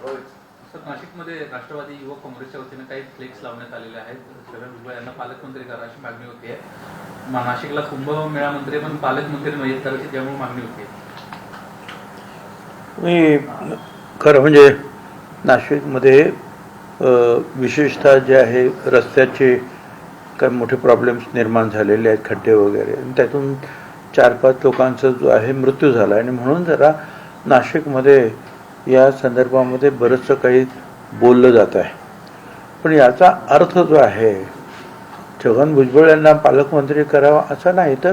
Sir, नाशिकमध्ये राष्ट्रवादी युवक काँग्रेसच्या वतीनं काही फ्लेक्स लावण्यात आलेले आहेत. छगन भुजबळ यांना पालकमंत्री करा अशी मागणी होती. नाशिकला कुंभमेळा मंत्री पण पालकमंत्री नियुक्त करायची त्यामुळे मागणी होती. मी खरं म्हणजे नाशिकमध्ये विशेषतः जे आहे रस्त्याचे काही मोठे प्रॉब्लेम्स निर्माण झालेले आहेत, खड्डे वगैरे, आणि त्यातून 4-5 लोकांचा जो आहे मृत्यू झाला, आणि म्हणून जरा नाशिकमध्ये या संदर्भामध्ये बरंचसं काही बोललं जात आहे. पण याचा अर्थ जो आहे छगन भुजबळ यांना पालकमंत्री करावा असा नाही, तर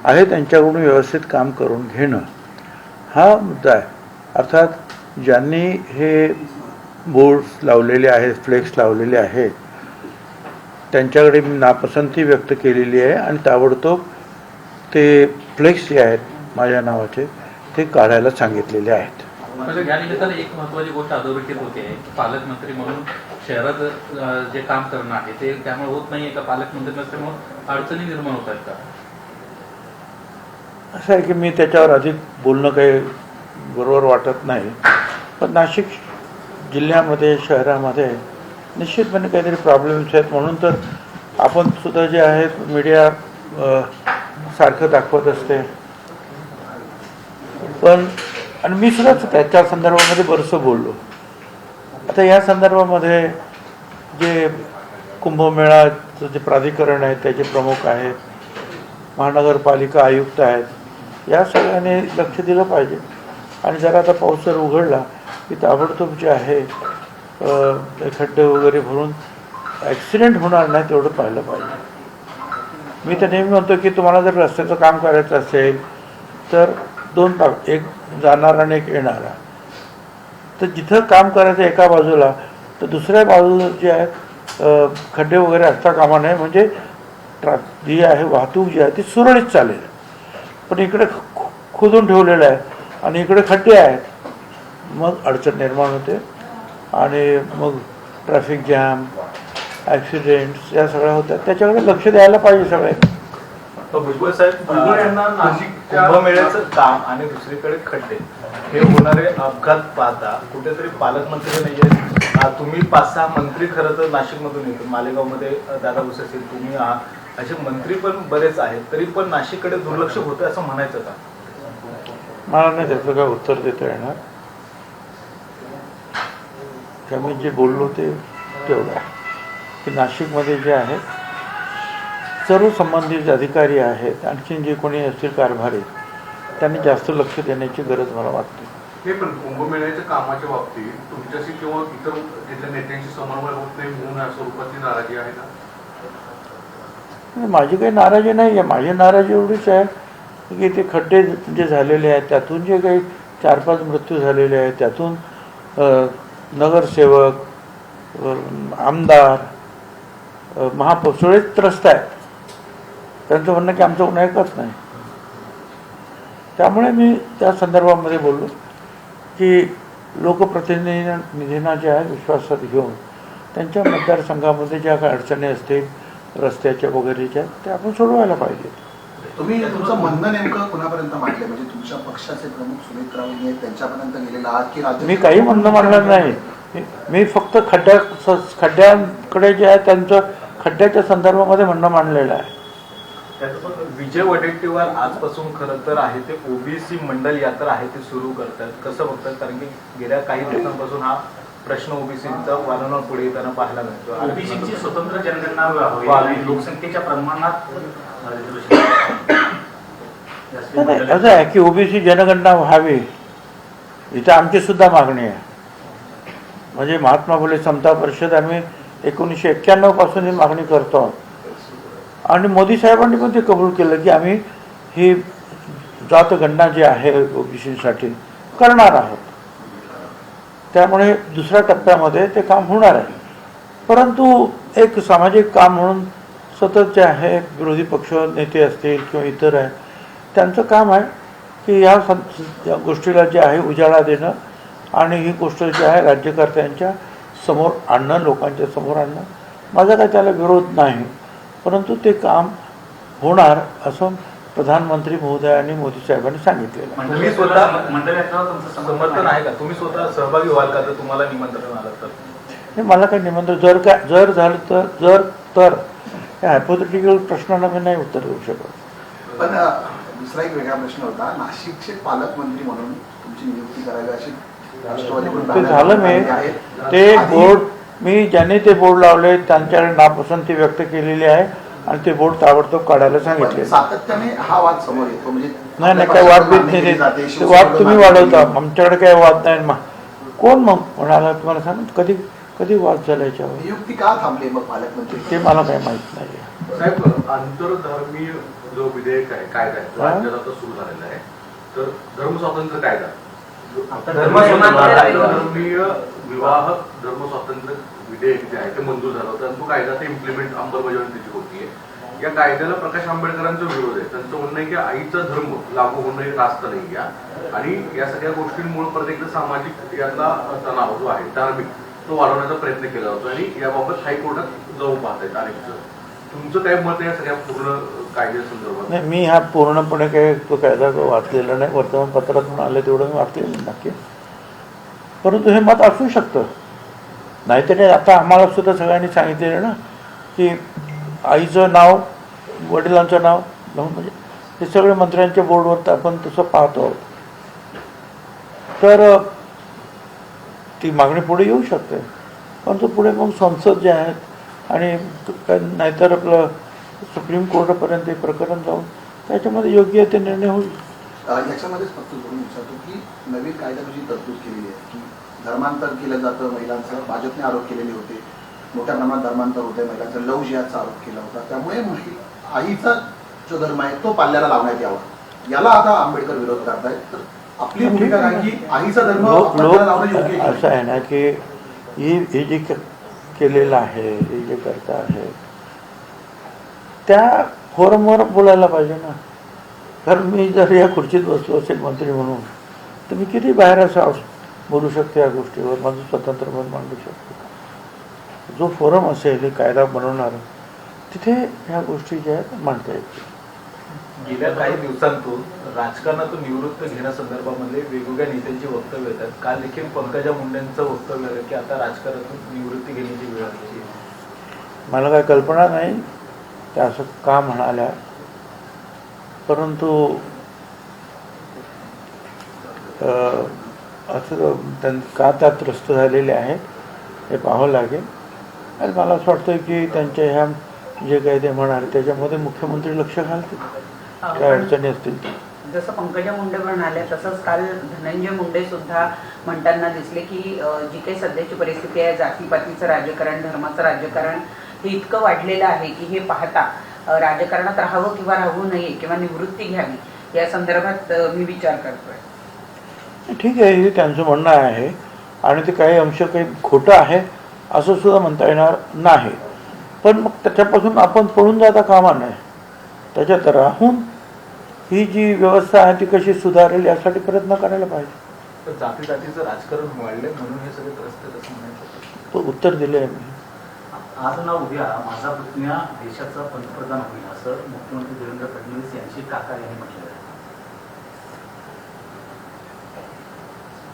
आहे त्यांच्याकडून व्यवस्थित काम करून घेणं हा मुद्दा आहे. अर्थात ज्यांनी हे बोर्ड्स लावलेले आहेत, फ्लेक्स लावलेले आहेत, त्यांच्याकडे मी नापसंती व्यक्त केलेली आहे आणि ताबडतोब ते फ्लेक्स जे आहेत माझ्या नावाचे ते काढायला सांगितलेले आहेत. या निमित्तानं एक महत्त्वाची गोष्ट अधोरेखित होते, पालकमंत्री म्हणून शहरात जे काम करणं आहे ते त्यामुळे होत नाहीये का? पालकमंत्री नसल्यामुळे अडचणी निर्माण होत आहेत का? असं आहे की मी त्याच्यावर अधिक बोलणं काही बरोबर वाटत नाही. पण नाशिक जिल्ह्यामध्ये, शहरामध्ये निश्चितपणे काहीतरी प्रॉब्लेम्स आहेत. म्हणून तर आपण सुद्धा जे आहेत मीडिया सारखं दाखवत असते. पण आणि मी सुद्धा त्याच्या संदर्भामध्ये बरंचसं बोललो. आता या संदर्भामध्ये जे कुंभमेळाचं जे प्राधिकरण आहे त्याचे प्रमुख आहेत, महानगरपालिका आयुक्त आहेत, या सगळ्यांनी लक्ष दिलं पाहिजे. आणि जरा आता पाऊस जर उघडला की ताबडतोब जे आहे खड्डे वगैरे भरून ॲक्सिडेंट होणार नाही तेवढं पाहिलं पाहिजे. मी तर नेहमी म्हणतो की तुम्हाला जर रस्त्याचं काम करायचं असेल तर 2 भाग, एक जाणारा आणि एक येणारा. तर जिथं काम करायचं एका बाजूला, तर दुसऱ्या बाजूला जे आहेत खड्डे वगैरे असता कामा नये, म्हणजे जी आहे वाहतूक जी आहे ती सुरळीत चालेल. पण इकडे खोदून ठेवलेलं आहे आणि इकडे खड्डे आहेत, मग अडचण निर्माण होते आणि मग ट्रॅफिक जॅम, ॲक्सिडेंट्स या सगळ्या होतात. त्याच्याकडे लक्ष द्यायला पाहिजे सगळे. भुजबळ साहेब, भुजबळ यांना नाशिकच्या कुंभमेळ्याचं काम आणि दुसरीकडे खड्डे हे होणारे अपघात पाहता कुठेतरी पालकमंत्री नाहीये. तुम्ही 5-6 मंत्री खरं तर नाशिकमधून येतो, मालेगावमध्ये दादा भुसे असतील, तुम्ही आहात, असे मंत्री पण बरेच आहेत, तरी पण नाशिककडे दुर्लक्ष होतं असं म्हणायचं का? मला नाही त्याचं काय उत्तर देता येणार. मी जे बोललो ते तेवढं आहे की नाशिकमध्ये जे आहे सर्व संबंधित अधिकारी आहेत, आणखी जे कोणी असतील कारभारी, त्यांनी जास्त लक्ष देण्याची गरज मला वाटते. हे पण कुंभमेळ्याच्या कामाच्या बाबतीत तुमच्याशी किंवा इतर जिल्हा नेत्यांशी समन्वय होत नाही म्हणून या स्वरूपाची नाराजी आहे का? माझी काही नाराजी नाही आहे. माझी नाराजी एवढीच आहे की ते खड्डे जे झालेले आहेत त्यातून जे काही 4-5 मृत्यू झालेले आहेत, त्यातून नगरसेवक, आमदार, महापौर सगळेच त्रस्त आहेत. त्यांचं म्हणणं की आमचं गुन्हा एकच नाही. त्यामुळे मी त्या संदर्भामध्ये बोललो की लोकप्रतिनिधींना जे आहे विश्वासात घेऊन त्यांच्या मतदारसंघामध्ये ज्या काही अडचणी असतील रस्त्याच्या वगैरेच्या, त्या आपण सोडवायला पाहिजे. तुम्ही तुमचं म्हणणं नेमकं कुणापर्यंत मांडले? म्हणजे तुमच्या पक्षाचे प्रमुख सुमित राऊत त्यांच्यापर्यंत गेलेला आहात की राज्य? मी काही म्हणणं मांडलं नाही. मी फक्त खड्ड्यांकडे जे आहे त्यांचं खड्ड्याच्या संदर्भामध्ये म्हणणं मांडलेलं आहे. विजय वडेट्टीवार आजपासून खरं तर आहे ते ओबीसी मंडल यात्रा आहे ते सुरू करतात, कसं बघतात? कारण की गेल्या काही दिवसांपासून हा प्रश्न ओबीसीचा वारंवार पुढे येताना पाहायला मिळतो. ओबीसीची स्वतंत्र जनगणना व्हावी, लोकसंख्येच्या प्रमाणात असं आहे की ओबीसी जनगणना व्हावी, इथं आमची सुद्धा मागणी आहे. म्हणजे महात्मा फुले समता परिषद आम्ही 1991 पासून ही मागणी करतो आणि मोदी साहेबांनी पण ते कबूल केलं की आम्ही ही जातगणना जी आहे ओबीसीसाठी करणार आहोत. त्यामुळे दुसऱ्या टप्प्यामध्ये ते काम होणार आहे. परंतु एक सामाजिक काम म्हणून सतत जे आहे विरोधी पक्ष नेते असतील किंवा इतर आहे, त्यांचं काम आहे की या गोष्टीला जे आहे उजाळा देणं आणि ही गोष्ट जी आहे राज्यकर्त्यांच्या समोर आणणं, लोकांच्या समोर आणणं. माझा काय त्याला विरोध नाही, परंतु ते काम होणार असं प्रधानमंत्री महोदयांनी मोदी साहेबांनी सांगितलेलं आहे. तुम्ही स्वतः समर्थन आहे का? तुम्ही स्वतः सहभागी व्हाल का? तर तुम्हाला निमंत्रण आलं तर हे मला काही निमंत्रण जर झालं तर या हायपोथेटिकल प्रश्नाला मी नाही उत्तर देऊ शकत. पण दुसरा एक वेगळा प्रश्न होता, नाशिकचे पालकमंत्री म्हणून तुमची नियुक्ती करावी अशी राष्ट्रवादीकडून ते झालं मी आहे. ते आधी- बोर्ड मी ज्यांनी ते बोर्ड लावले त्यांच्याकडे नापसंती व्यक्त केलेली आहे आणि ते बोर्ड ताबडतोब काढायला सांगितले. सातत्याने हा वाद समोर येतो, म्हणजे नाही काही वाद बीत नाही ते वाद तुम्ही वाढवता. आमच्याकडे काही वाद नाही. कोण मग म्हणाला तुम्हाला सांग कधी वाद झाला याच्यावर? नियुक्ती का थांबली मग पालकमंत्री? ते मला काही माहित नाही. साहेब, आंतरधर्मीय जो विधेयक आहे, कायदा आहे, तो राज्यात आता सुरू झालेला आहे. तर धर्मस्वातंत्र्य कायदा, आंतरधर्मीय विवाह धर्मस्वातंत्र्य विधेयक जे आहे ते मंजूर झालं होतं आणि तो कायदा ते इम्प्लिमेंट अंमलबजावणी त्याची होतीये. या कायद्याला प्रकाश आंबेडकरांचा विरोध आहे. त्यांचं म्हणणं आहे की आईचा धर्म लागू होणं हे रास्त नाही या, आणि या सगळ्या गोष्टींमुळे प्रत्येक सामाजिक यातला तणाव जो आहे धार्मिक तो वाढवण्याचा प्रयत्न केला जातो आणि याबाबत हायकोर्टात जाऊन पाहतायत अनेक जण. तुमचं काय मत आहे या सगळ्या पूर्ण कायद्यासंदर्भात? नाही मी हा पूर्णपणे काही तो कायदा वाचलेला नाही. वर्तमानपत्रातून आलं तेवढं मी वाचलेलं नक्की. परंतु हे मत असू शकतं. नाहीतरी आता आम्हाला सुद्धा सगळ्यांनी सांगितलेलं ना की आईचं नाव वडिलांचं नाव म्हणजे हे सगळे मंत्र्यांच्या बोर्डवर आपण तसं पाहतो आहोत. तर ती मागणी पुढे येऊ शकते. परंतु पुढे मग संसद जे आहेत आणि नाहीतर आपलं सुप्रीम कोर्टापर्यंत हे प्रकरण जाऊन त्याच्यामध्ये योग्य ते निर्णय होईल. याच्यामध्येच फक्त जोडून विचारतो की नवीन कायद्याची तरतूद केलेली आहे की धर्मांतर केलं जातं महिलांचं. भाजपने आरोप केलेले होते, मोठ्या प्रमाणात धर्मांतर होते महिलांचं. लव जिहादचा आरोप केला होता. त्यामुळे आईचा जो धर्म आहे तो पाल्याला लावण्यात यावा, याला आता आंबेडकर विरोध करतायत. तर आपली भूमिका काय की आईचा धर्म पाल्याला लावणं योग्य आहे? असं आहे ना की हे जे केलेलं आहे, हे जे करता आहे त्या फोरमवर बोलायला पाहिजे ना. कारण मी जर या खुर्चीत बसलो असेल मंत्री म्हणून तर मी किती बाहेर असं बोलू शकतो या गोष्टीवर, माझं स्वतंत्र मत मांडू शकतो. जो फोरम असेल हे कायदा बनवणार तिथे ह्या गोष्टी ज्या आहेत मांडता येतील. गेल्या काही दिवसांतून राजकारणातून निवृत्त घेण्यासंदर्भामध्ये वेगवेगळ्या नेत्यांची वक्तव्य येतात. काल देखील पंकजा मुंडेंचं वक्तव्य आलं की आता राजकारणातून निवृत्ती घेण्याची वेळ आली. मला काही कल्पना नाही त्या असं का म्हणाल्या, परंतु असं का त्या त्रस्त झालेले आहेत हे पाहावं लागेल. आणि मला असं वाटतं की त्यांच्या ह्या जे काही ते म्हणाले त्याच्यामध्ये मुख्यमंत्री लक्ष घालतील, काय अडचणी असतील. जसं पंकजा मुंडे म्हणाले तसंच काल धनंजय मुंडे सुद्धा म्हणताना दिसले की जी काही सध्याची परिस्थिती आहे, जातीपातीचं राजकारण, धर्माचं राजकारण हे इतकं वाढलेलं आहे की हे पाहता राजकारणात राहावं किंवा राहू नये किंवा निवृत्ती घ्यावी या संदर्भात मी विचार करतोय. ठीक आहे, हे त्यांचं म्हणणं आहे आणि ते काही अंश काही खोटं आहे असं सुद्धा म्हणता येणार नाही. पण मग त्याच्यापासून आपण पळून जाता कामा नये. त्याच्यात राहून ही जी व्यवस्था आहे ती कशी सुधारेल यासाठी प्रयत्न करायला पाहिजे. तर जातीचं राजकारण वाढलंय म्हणून हे सगळे त्रस्त आहेत असं म्हणायचं. तो उत्तर दिले आहे मी. आज ना उद्या माझा पुतण्या देशाचा पंतप्रधान होईल असं मुख्यमंत्री देवेंद्र फडणवीस यांची काका यांनी म्हटलं आहे.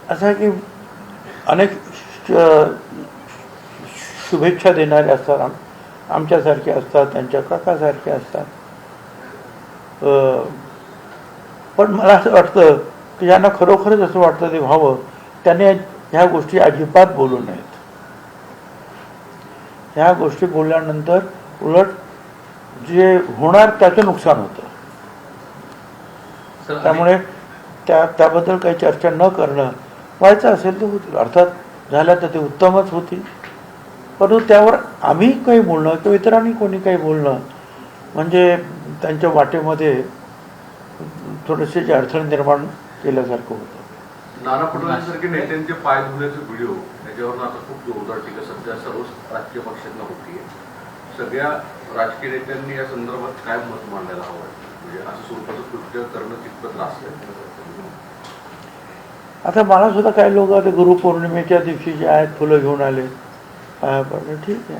असं आहे की अनेक शुभेच्छा देणारे असतात, आमच्यासारखे असतात, त्यांच्या काकासारखे असतात. पण मला असं वाटतं की ज्यांना खरोखरच असं वाटतं ते व्हावं त्याने ह्या गोष्टी अजिबात बोलू नयेत. ह्या गोष्टी बोलल्यानंतर उलट जे होणार त्याचं नुकसान होतं. त्यामुळे त्याबद्दल काही चर्चा न करणं, व्हायचं असेल तर होतील, अर्थात झालं तर ते उत्तमच होतील. परंतु त्यावर आम्ही काही बोलणं किंवा इतरांनी कोणी काही बोलणं म्हणजे त्यांच्या वाटेमध्ये थोडेसे जे अडचण निर्माण केल्यासारखं होतं. नाना पटोलेंसारखे नेत्यांचे पाय धुण्याचे व्हिडिओ याच्यावर आता खूप जोरदार टीका सध्या सर्वच राजकीय पक्षांना होतीये. सगळ्या राजकीय नेत्यांनी या संदर्भात काय मत मांडायला हवं, म्हणजे असं स्वरूपाचं कृत्य करणं कितपत रास्त आहे? आता मला सुद्धा काही लोक आता गुरुपौर्णिमेच्या दिवशी जे आहेत फुलं घेऊन आले, ठीक आहे.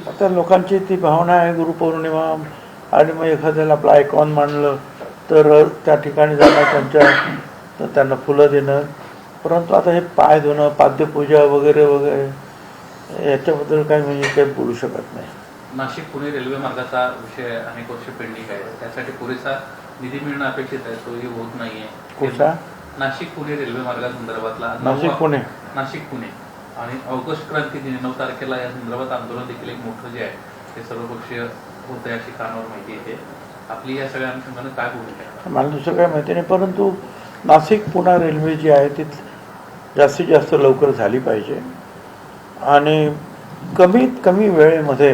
आता लोकांची ती भावना आहे गुरुपौर्णिमा आणि मग एखाद्याला आपलं आयकॉन मांडलं तर त्या ठिकाणी जाणं तर त्यांना फुलं देणं. परंतु आता हे पाय धुणं, पाद्यपूजा वगैरे वगैरे याच्याबद्दल काही म्हणजे काही बोलू शकत नाही. नाशिक पुणे रेल्वे मार्गाचा विषय अनेक वर्ष पेंडिंग आहे, त्यासाठी पुरेसा निधी मिळणं अपेक्षित आहे, तोही होत नाहीये. कुठचा? नाशिक पुणे रेल्वे मार्गासंदर्भातला नाशिक पुणे आणि ऑगस्ट क्रांती दिन 9 तारखेला या संदर्भात आंदोलन देखील एक मोठं जे आहे ते सर्वपक्षीय होतं अशी कानावर माहिती येते. आपली या सगळ्या अनुषंगाने काय भूमिका आहे? मला दुसरं काय माहिती नाही, परंतु नाशिक पुणे रेल्वे जी आहे ती जास्तीत जास्त लवकर झाली पाहिजे आणि कमीत कमी वेळेमध्ये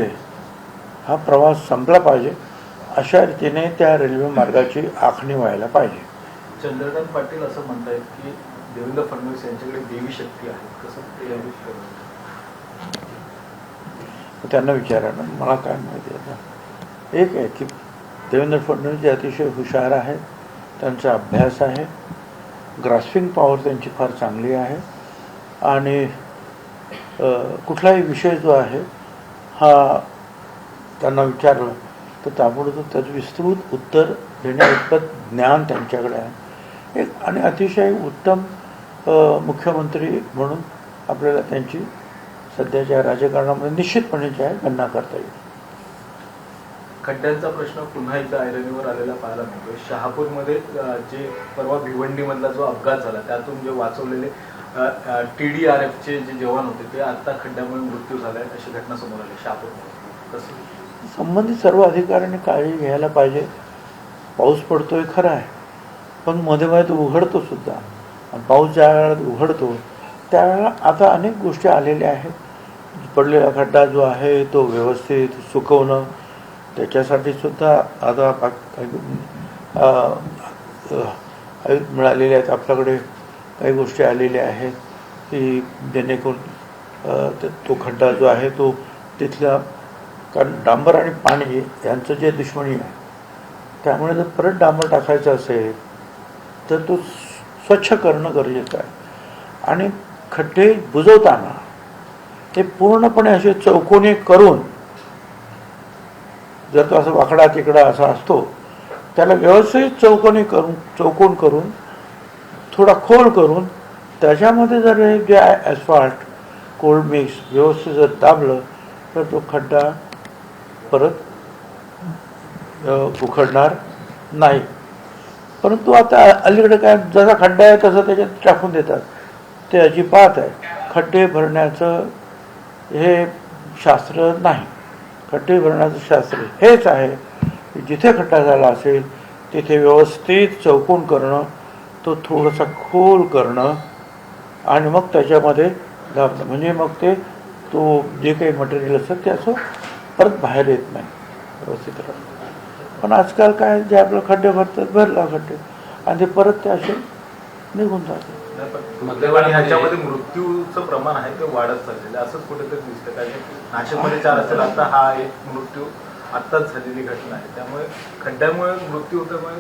हा प्रवास संपला पाहिजे. अशा रीतीने त्या रेल्वे मार्गाची आखणी व्हायला पाहिजे. चंद्रकांत पाटील असं म्हणतायत की देवेंद्र फडणवीस यांच्याकडे देवी शक्ती आहे, कसं ते या गोष्टीवर? त्यांना विचारा ना, मला काय माहिती आता. एक आहे की देवेंद्र फडणवीस जे अतिशय हुशार आहेत, त्यांचा अभ्यास आहे, ग्रास्पिंग पॉवर त्यांची फार चांगली आहे आणि कुठलाही विषय जो आहे हा त्यांना विचारलं तर त्यामुळे त्याचं विस्तृत उत्तर देण्याइतपत ज्ञान त्यांच्याकडे आहे. एक आणि अतिशय उत्तम मुख्यमंत्री म्हणून आपल्याला त्यांची सध्याच्या राजकारणामध्ये निश्चितपणे जे आहे गणना करता येईल. खड्ड्यांचा प्रश्न पुन्हा एकदा ऐरणीवर आलेला पाहायला मिळतोय. शहापूरमध्ये जे परवा भिवंडीमधला जो अपघात झाला त्यातून जे वाचवलेले TDRFचे जे जवान होते ते आता खड्ड्यामुळे मृत्यू झालाय अशी घटना समोर आली शहापूरमध्ये. कसं संबंधित सर्व अधिकाऱ्यांनी काळजी घ्यायला पाहिजे. पाऊस पडतोय खरं आहे, पण मध्ये मध्ये तो उघडतो सुद्धा आणि पाऊस ज्या वेळेला उघडतो त्यावेळेला आता अनेक गोष्टी आलेल्या आहेत. पडलेला खड्डा जो आहे तो व्यवस्थित सुकवणं, त्याच्यासाठी सुद्धा आता मिळालेल्या आहेत. आपल्याकडे काही गोष्टी आलेल्या आहेत की जेणेकरून तो खड्डा जो आहे तो तिथल्या, कारण डांबर आणि पाणी यांचं जे दुश्मनी आहे त्यामुळे जर परत डांबर टाकायचं असेल तर तो स्वच्छ करणं गरजेचं आहे. आणि खड्डे बुजवताना ते पूर्णपणे असे चौकोनी करून, जर तो असं वाकडा तिकडा असा असतो त्याला व्यवस्थित चौकोन करून थोडा खोल करून त्याच्यामध्ये जर हे जे ॲस्फाल्ट कोल्ड मिक्स व्यवस्थित जर दाबलं तर तो खड्डा परत उखडणार नाही. परंतु आता अलीकडे काय जसा खड्डा आहे तसं त्याच्यात टाकून देतात, ते अजिबात आहे. खड्डे भरण्याचं हे शास्त्र नाही. खड्डे भरण्याचं शास्त्र हेच आहे की जिथे खड्डा झाला असेल तिथे व्यवस्थित चौकोन करणं, तो थोडासा खोल करणं आणि मग त्याच्यामध्ये दाबणं, म्हणजे मग तो जे काही मटेरियल असतं ते असं परत बाहेर येत नाही, व्यवस्थित राहतं. पण आजकाल काय जे आपलं खड्डे भरतात, भरला खड्डे आणि ते परत ते असे निघून जातात. ह्याच्यामध्ये मृत्यूचं प्रमाण आहे ते वाढत चाललेलं असंच कुठेतरी दिसतं. कारण नाशिकमध्ये 4 असेल, आता हा एक मृत्यू आत्ताच झालेली घटना आहे. त्यामुळे खड्ड्यामुळे मृत्यू होल्यामुळे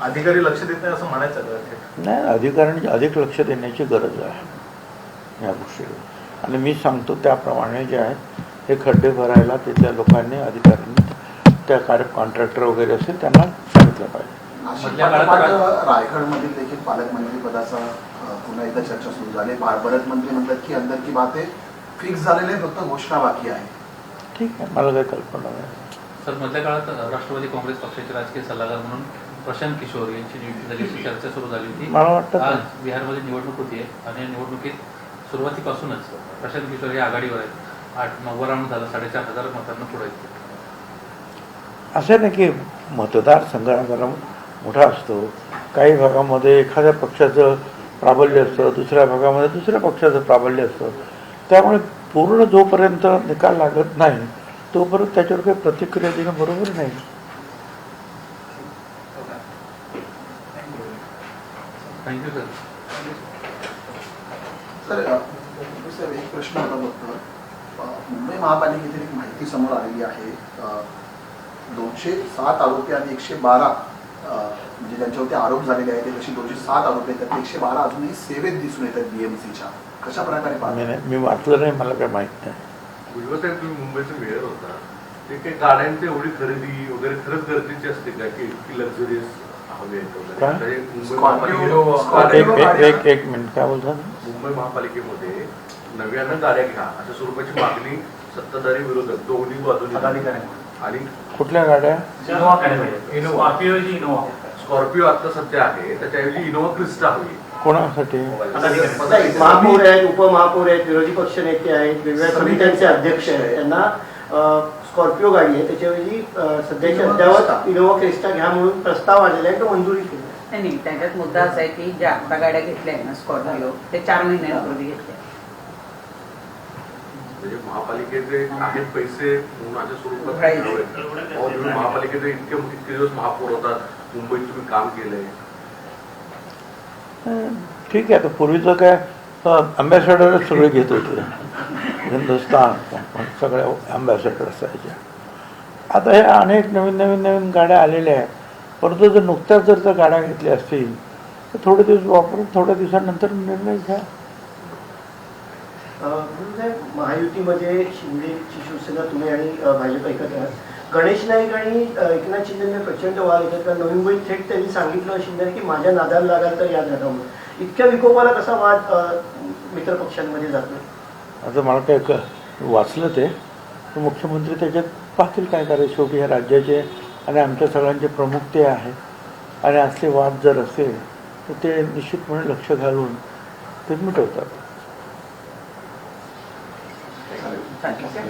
अधिकारी लक्ष देत नाही असं म्हणायचं नाही. अधिकाऱ्यांनी अधिक लक्ष देण्याची गरज आहे या गोष्टीला. आणि मी सांगतो त्याप्रमाणे जे आहे हे खड्डे भरायला तिथल्या लोकांनी, अधिकाऱ्यांनी, त्या कॉन्ट्रॅक्टर वगैरे असेल त्यांना सांगितलं पाहिजे. रायगडमधील देखील पालकमंत्री पदाचा पुन्हा एकदा चर्चा सुरू झाली. बरेच मंत्री म्हणतात की अंदर की बात फिक्स झालेले, फक्त घोषणा बाकी आहे. ठीक आहे, मला काही कल्पना नाही. सर, मधल्या काळात राष्ट्रवादी काँग्रेस पक्षाचे राजकीय सल्लागार म्हणून प्रशांत किशोर यांची नियुक्ती झाली, अशी चर्चा सुरू झाली होती. मला वाटतं आज बिहारमध्ये निवडणूक होती आणि या निवडणुकीत सुरुवातीपासूनच प्रशांत किशोर हे आघाडीवर आहेत. 8-9 राऊंड झाला, 4,500 मतांना पुढे आहेत. असं नाही की मतदारसंघ जरा मोठा असतो. काही भागामध्ये एखाद्या पक्षाचं प्राबल्य असतं, दुसऱ्या भागामध्ये दुसऱ्या पक्षाचं प्राबल्य असतं. त्यामुळे पूर्ण जोपर्यंत निकाल लागत नाही तोपर्यंत त्याच्यावर काही प्रतिक्रिया देणं बरोबर नाही. Thank you sir. सर, एक प्रश्न होता फक्त. मुंबई महापालिकेतील एक माहिती समोर आलेली आहे. 207 आरोपी आणि 112 म्हणजे ज्यांच्यावरती आरोप झालेले आहेत, तशी 207 आरोपी आहेत, त्यात 112 अजूनही सेवेत दिसून येतात BMCच्या. कशा प्रकारे मी वाचलं नाही, मला काय माहित नाही. भुजबळ साहेब, तुम्ही मुंबईचे मेयर होता, ते काही गाड्यांची एवढी खरेदी वगैरे खरंच गरजेची असते का की इतकी लक्झरियस हवी आहेत काय? वगैरे? मुंबई एक मिनिट काय बोलतात? मुंबई महापालिकेमध्ये नव्यानं गाड्या घ्या अशा स्वरूपाची मागणी सत्ताधारी विरोधक दोन्ही बाजूने आणि कुठल्या गाड्या? इनोवा काढायला इनोवा स्कॉर्पिओ आता सध्या आहे त्याच्याऐवजी इनोवा क्रिस्टा हवी. कोणासाठी? नाही, महापौर आहेत, उपमहापौर आहेत, विरोधी पक्ष नेते आहेत, वेगवेगळ्या समित्यांचे अध्यक्ष आहेत, त्यांना स्कॉर्पिओ गाडी आहे त्याच्याऐवजी सध्याच्या अद्यावत इनोवा क्रिस्टा घ्या म्हणून प्रस्ताव आलेला आहे तो मंजुरी केली आहे. नाही, त्याच्यात मुद्दा असा आहे की ज्या आता गाड्या घेतल्या आहेत ना स्कॉर्पिओ ते 4 महिन्यांपूर्वी घेतल्या. म्हणजे महापालिकेचे आहेत पैसे म्हणून अशा स्वरूपात महापालिकेचे इतके दिवस महापौर होतात मुंबईत तुम्ही काम केलंय. ठीक आहे. आता पूर्वीचं काय अँबॅसेडरच सगळे घेत होते, हिंदुस्थान सगळ्या अँबॅसेडर असायच्या. आता हे अनेक नवीन नवीन नवीन गाड्या आलेल्या आहेत, परंतु जर नुकत्याच जर त्या गाड्या घेतल्या असतील तर थोडे दिवस वापरून थोड्या दिवसानंतर निर्णय घ्या. महायुतीमध्ये शिंदेची शिवसेना तुम्ही आणि भाजप एकत्र आहात. गणेश नाईक आणि एकनाथ शिंदे प्रचंड वाद येतात कारण नवी मुंबईत थेट त्यांनी सांगितलं शिंदे की माझ्या नादाला लागाल तर या जागावर. इतक्या विकोपाला कसा वाद मित्रपक्षांमध्ये जातो? आता मला काय वाचलं ते मुख्यमंत्री त्याच्यात पाहतील काय करायचं. शेवटी ह्या राज्याचे आणि आमच्या सगळ्यांचे प्रमुख ते आहे आणि असले वाद जर असेल तर ते निश्चितपणे लक्ष घालून ते मिटवतात. चालेल.